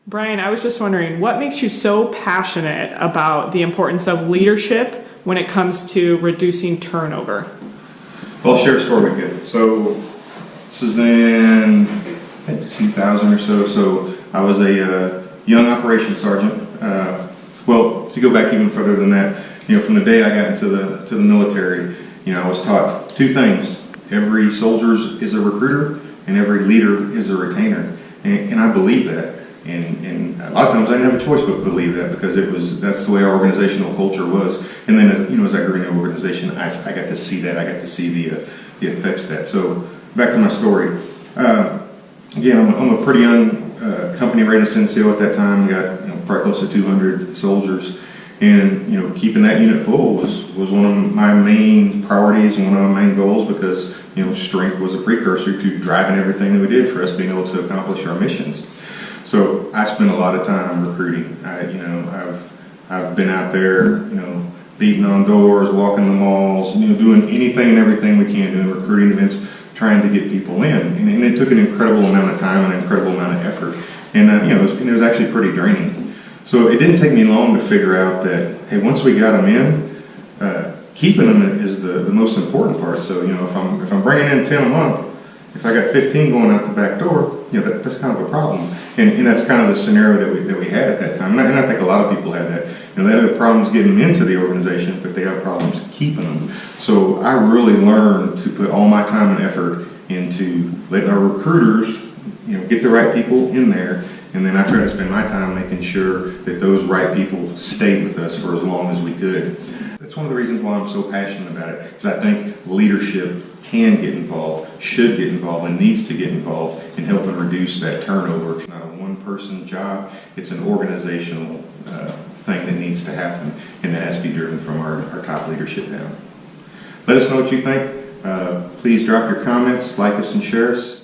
Brian, I was just wondering, what makes you so passionate about the importance of leadership when it comes to reducing turnover? Well, I'll share a story with you. So this was in 2000 or so. So I was a young operations sergeant. Well, to go back even further than that, from the day I got into the military, I was taught two things: every soldier is a recruiter, and every leader is a retainer. And I believe that. And a lot of times I didn't have a choice but believe that, because that's the way our organizational culture was. And then as I grew in the organization, I got to see that. I got to see the effects of that. So back to my story. Again, I'm a pretty young company rated NCO at that time. We got probably close to 200 soldiers. And keeping that unit full was one of my main priorities and one of my main goals, because strength was a precursor to driving everything that we did for us being able to accomplish our missions. So I spent a lot of time recruiting. I've been out there, beating on doors, walking the malls, doing anything and everything we can, doing recruiting events, trying to get people in. And it took an incredible amount of time and an incredible amount of effort. And it was actually pretty draining. So it didn't take me long to figure out that, hey, once we got them in, keeping them is the most important part. So if I'm bringing in 10 a month, if I got 15 going out the back door, that's kind of a problem. And that's kind of the scenario that we had at that time. And I think a lot of people had that. They had problems getting them into the organization, but they have problems keeping them. So I really learned to put all my time and effort into letting our recruiters, get the right people in there. And then I try to spend my time making sure that those right people stayed with us for as long as we could. That's one of the reasons why I'm so passionate about it, because I think leadership can get involved, should get involved, and needs to get involved in helping reduce that turnover. It's not a one-person job, it's an organizational thing that needs to happen, and that has to be driven from our top leadership down. Let us know what you think. Please drop your comments, like us, and share us.